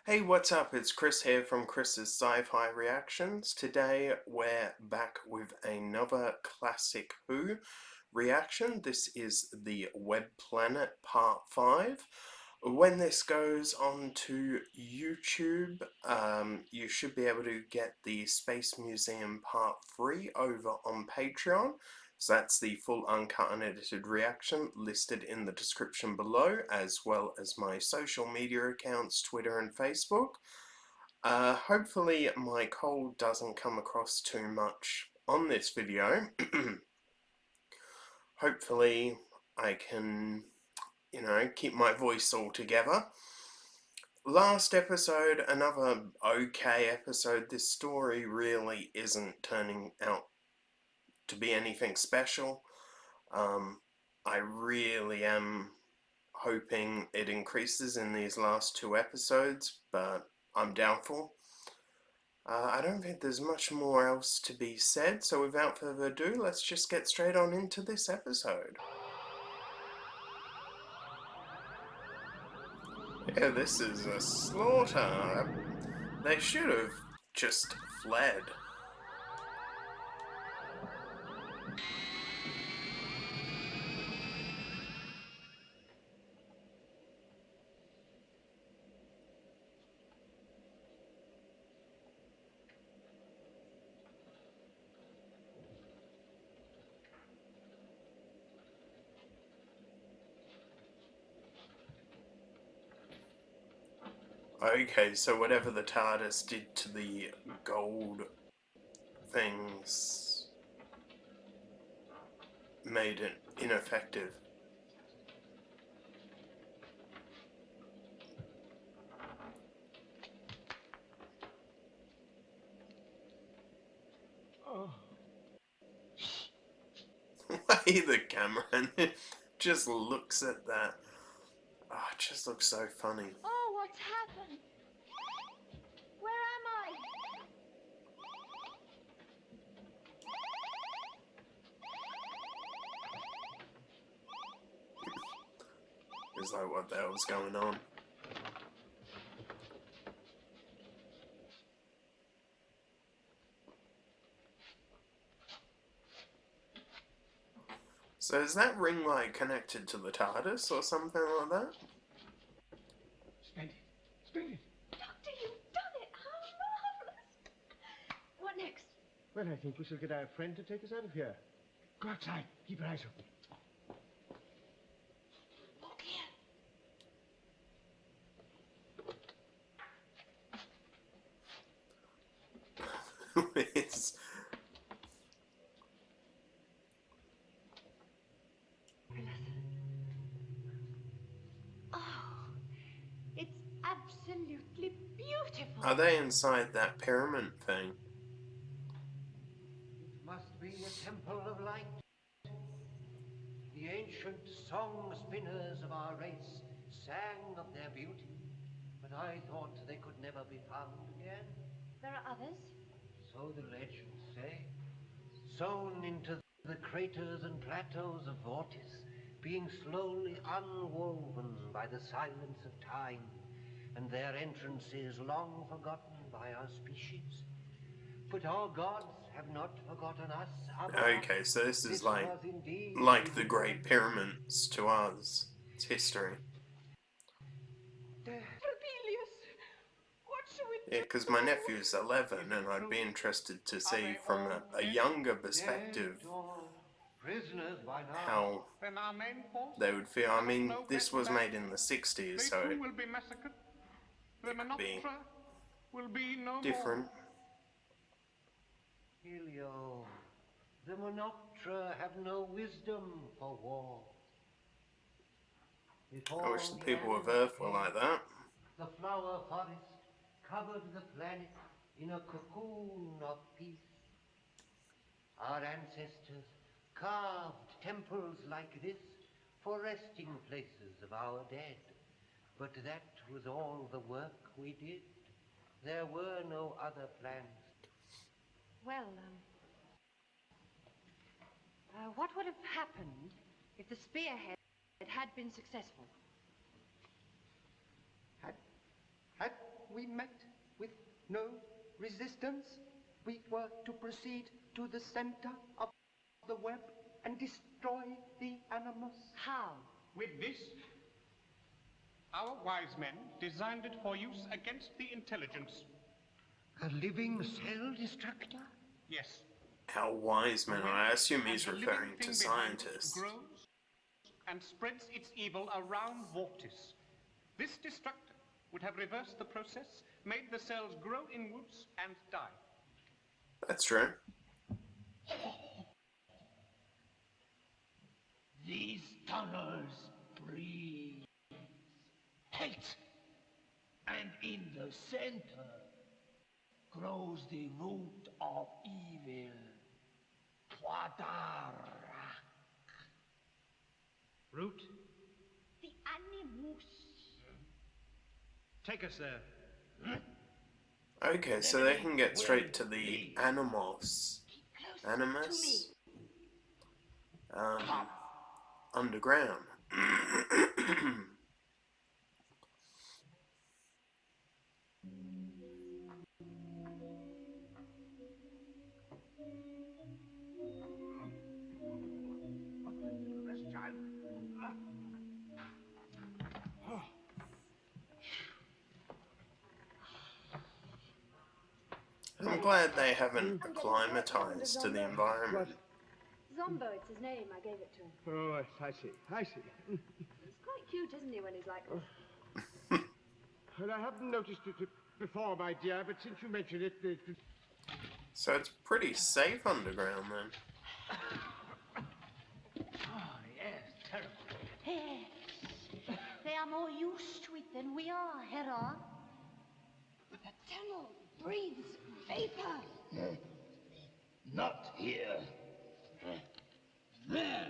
Hey, what's up? It's Chris here from Chris's Sci-Fi Reactions. Today we're back with another classic Who reaction. This is the Web Planet Part 5. When this goes on to YouTube, you should be able to get the Space Museum Part 3 over on Patreon. So that's the full uncut unedited reaction listed in the description below, as well as my social media accounts, Twitter and Facebook. Hopefully my cold doesn't come across too much on this video. Hopefully I can, keep my voice all together. Last episode, another okay episode. This story really isn't turning out to be anything special. I really am hoping it increases in these last two episodes, but I'm doubtful. I don't think there's much more else to be said, so without further ado, let's just get straight on into this episode. Yeah, this is a slaughter. They should have just fled. Okay, so whatever the TARDIS did to the gold things made it ineffective. Way the camera just looks at that. Oh, it just looks so funny. Oh, what's happened? Where am I? It's like, what the hell's going on? So is that ring light connected to the TARDIS or something like that? Splendid. Splendid. Doctor, you've done it! How marvelous! What next? Well, I think we shall get our friend to take us out of here. Go outside. Keep your eyes open. Look here. It's... Oh, it's absolutely beautiful. Are they inside that pyramid thing? It must be a temple of light. The ancient song spinners of our race sang of their beauty, but I thought they could never be found again. There are others? So the legends say, sown into the craters and plateaus of Vortis, being slowly unwoven by the silence of time, and their entrances long forgotten by our species. But our gods have not forgotten us. Okay, so this is like the Great Pyramids to us. It's history. Rebellious! What shall we do? Yeah, because my nephew's 11 and I'd be interested to see from a younger perspective how they would feel. I mean, this was made in the 60s, so it will be massacred. The could be Menoptera will be no different. Helio, the Menoptera have no wisdom for war. I wish the people of Earth were like that. The flower forest covered the planet in a cocoon of peace. Our ancestors carved temples like this for resting places of our dead. But that was all the work we did. There were no other plans. Well, what would have happened if the spearhead had been successful? Had we met with no resistance. We were to proceed to the center of the web and destroy the animus. How? With this, our wise men designed it for use against the intelligence. A living cell destructor? Yes. How wise men, I assume And he's the living referring to thing behind it scientists. grows and spreads its evil around Vortis. This destructor would have reversed the process, made the cells grow inwards and die. That's true. These tunnels breathe hate, and in the center grows the root of evil, Quadar. Root? The animus. Take us there. Okay, so they can get straight to the animals. Keep close to me. Animus? Underground. I'm glad they haven't acclimatized to the environment. Zombo, it's his name. I gave it to him. Oh, I see. I see. He's quite cute, isn't he, when he's like this? Well, I haven't noticed it before, my dear, but since you mentioned it, So it's pretty safe underground then. Oh, yes, terrible. Yes. They are more used to it than we are, Hera. The tunnel breathes vapor. Not here. There.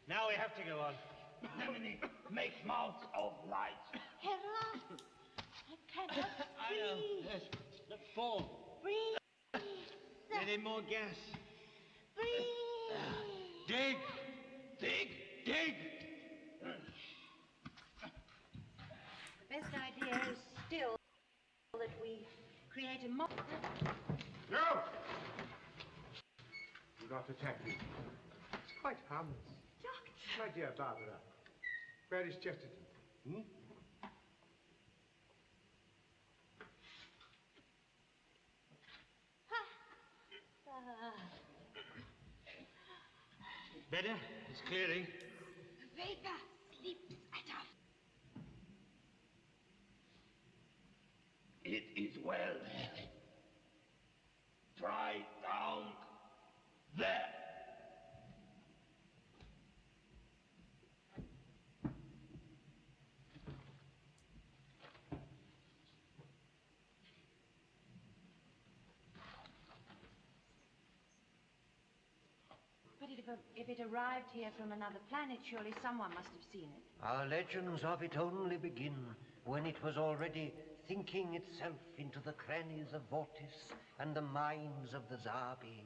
Now we have to go on. Dominic, make mouths of light. Hera, I cannot I know. breathe. Yes. Look forward. Breathe. Get in more gas. Breathe. Dig! Dig, dig. The best idea is still that we create a mob. no! Do not attack me. It's quite harmless. Doctor. My dear Barbara, where is Chesterton? Hmm? Better? It's clearing. The vapor sleeps at our It is well. Try down there. But if it arrived here from another planet, surely someone must have seen it. Our legends of it only begin when it was already thinking itself into the crannies of Vortis and the minds of the Zarbi,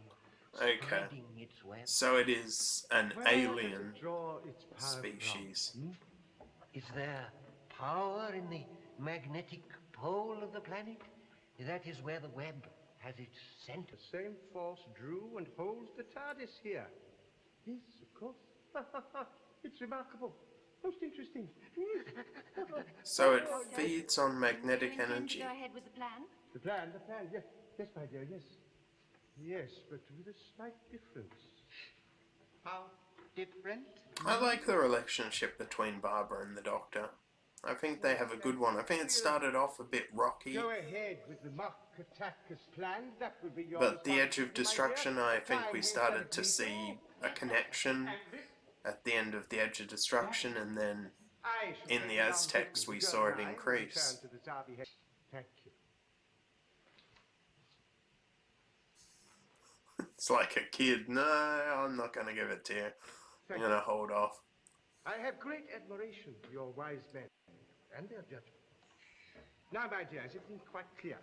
Okay. spreading its web. So it is an Where does alien it draw its power species. from? Hmm? Is there power in the magnetic pole of the planet? That is where the web has its center. The same force drew and holds the TARDIS here. Yes, of course. It's remarkable. Most interesting. So it feeds on magnetic Do you intend energy. to go ahead with the plan? The plan, yes. Yes, my dear, yes. Yes, but with a slight difference. How different? I like the relationship between Barbara and the Doctor. I think they have a good one. I think it started off a bit rocky, Go ahead with the mock attack as planned. That would be your but the Edge of responsibility, my dear. Destruction, I think Time we is started to very see little. a connection And this, at the end of the Edge of Destruction, and then I shall in take the it down Aztecs quickly. we Go saw it and I will increase. return to the Zarbi head. Thank you. It's like a kid. No, I'm not going to give it to you. I'm going to hold off. I have great admiration for your wise men and their judgment. Now, my dear, is everything quite clear?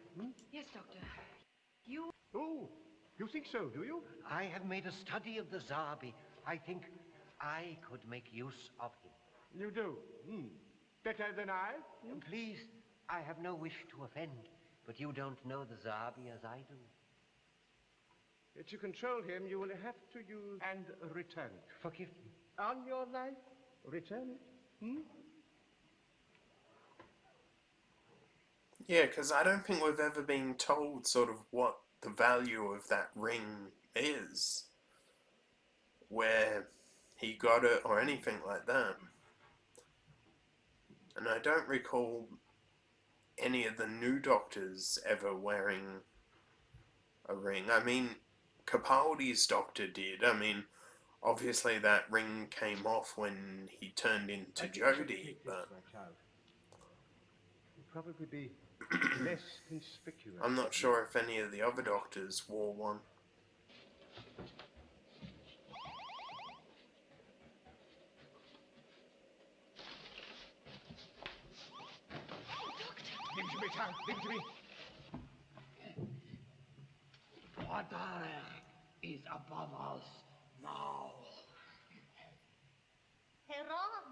Yes, Doctor. Oh, you think so, do you? I have made a study of the Zarbi. I think I could make use of him. You do? Better than I? Please, I have no wish to offend, but you don't know the Zarbi as I do. To control him, you will have to use and return it. Forgive me. On your life, return it. Yeah, because I don't think we've ever been told sort of what the value of that ring is, where he got it, or anything like that. And I don't recall any of the new Doctors ever wearing a ring. I mean, Capaldi's Doctor did. I mean, obviously that ring came off when he turned into Jodie, but my child. It'll probably be less conspicuous. I'm not sure if any of the other Doctors wore one. Give it to me, child. Give it to me. Water is above us now. Heron,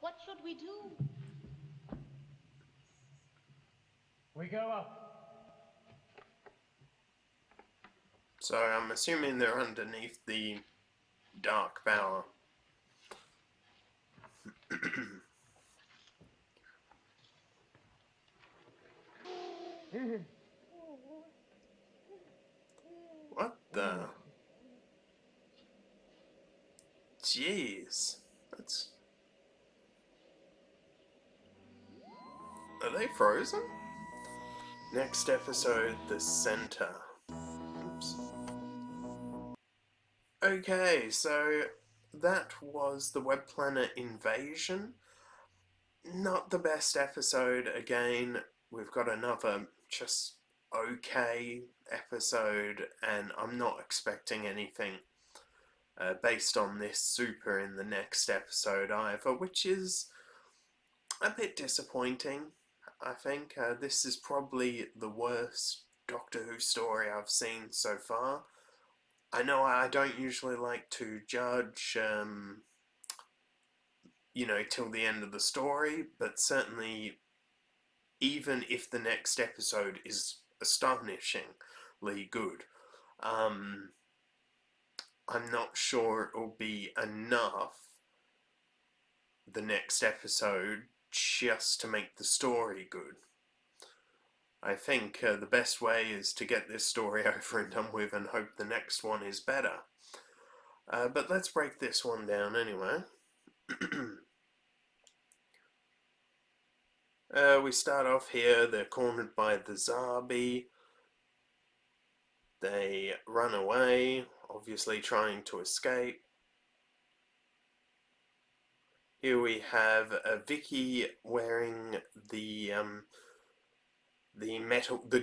what should we do? We go up. So I'm assuming they're underneath the Dark Bower. What the? Jeez. That's... Are they frozen? Next episode, The Center. Oops. Okay, so that was the Web Planet Invasion. Not the best episode. Again, we've got another just okay episode, and I'm not expecting anything based on this super in the next episode either, which is a bit disappointing. I think this is probably the worst Doctor Who story I've seen so far. I know I don't usually like to judge till the end of the story, but certainly even if the next episode is astonishingly good, I'm not sure it'll be enough, the next episode, just to make the story good. I think the best way is to get this story over and done with and hope the next one is better. But let's break this one down anyway. We start off here. They're cornered by the Zarbi. They run away, obviously trying to escape. Here we have Vicky wearing the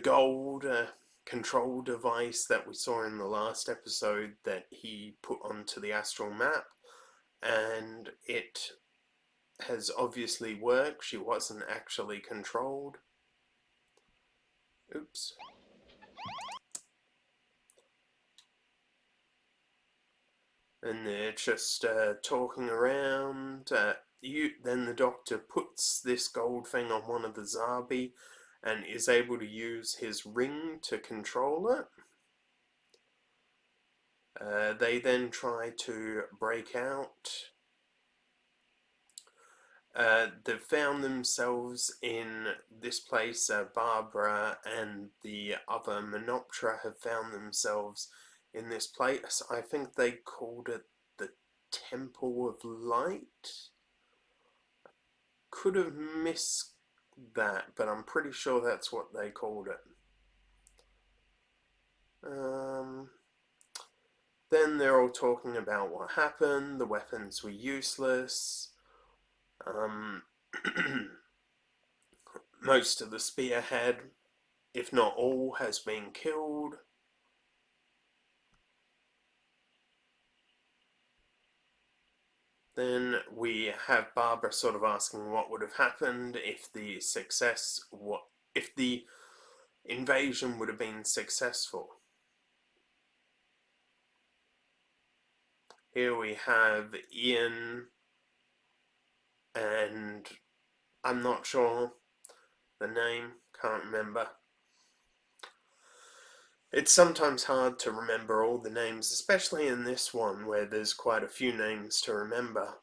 gold control device that we saw in the last episode that he put onto the astral map, and it has obviously worked. She wasn't actually controlled. Oops. And they're just talking around. Then the Doctor puts this gold thing on one of the Zarbi and is able to use his ring to control it. They then try to break out. They've found themselves in this place. Barbara and the other Menoptera have found themselves in this place. I think they called it the Temple of Light. Could have missed that, but I'm pretty sure that's what they called it. Then they're all talking about what happened. The weapons were useless. Most of the spearhead, if not all, has been killed. Then we have Barbara sort of asking what would have happened if the invasion would have been successful. Here we have Ian, and I'm not sure the name, can't remember. It's sometimes hard to remember all the names, especially in this one where there's quite a few names to remember.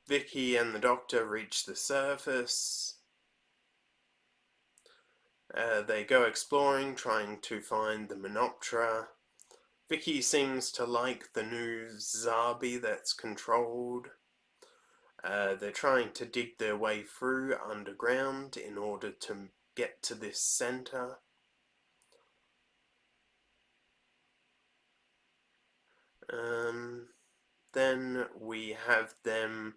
Vicky and the Doctor reach the surface. They go exploring, trying to find the Menoptera. Vicky seems to like the new Zarbi that's controlled. They're trying to dig their way through underground in order to get to this center. Then we have them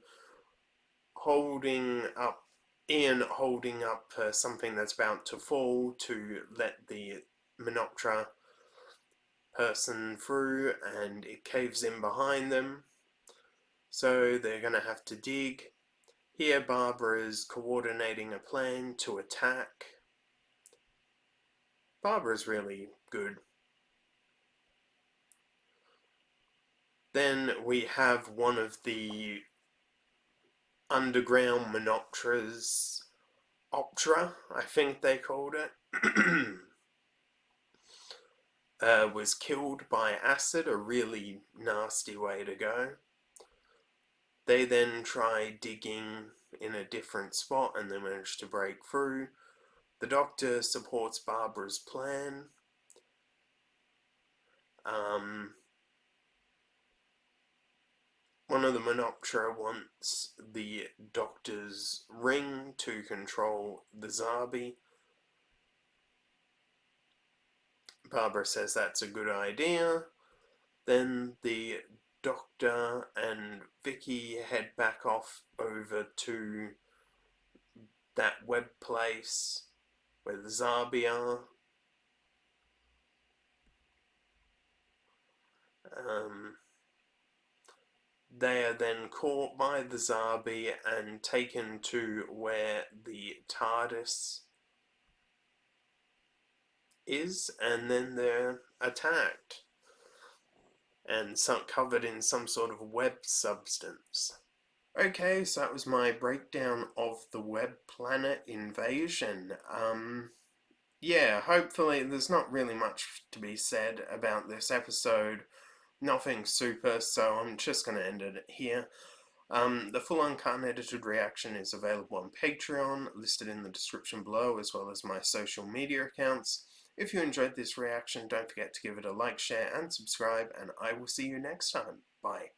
Ian holding up something that's about to fall to let the Menoptera person through, and it caves in behind them. So they're going to have to dig. Here Barbara's coordinating a plan to attack. Barbara's really good. Then we have one of the underground Menopteras, Optra, I think they called it, was killed by acid, a really nasty way to go. They then try digging in a different spot and they manage to break through. The Doctor supports Barbara's plan. One of the Menoptera wants the Doctor's ring to control the Zarbi. Barbara says that's a good idea. Then the Doctor and Vicky head back off over to that web place where the Zarbi are. They are then caught by the Zarbi and taken to where the TARDIS is, and then they're attacked and covered in some sort of web substance. Okay, so that was my breakdown of the Web Planet invasion. Yeah, hopefully there's not really much to be said about this episode. Nothing super, so I'm just going to end it here. The full unedited reaction is available on Patreon, listed in the description below, as well as my social media accounts. If you enjoyed this reaction, don't forget to give it a like, share, and subscribe, and I will see you next time. Bye.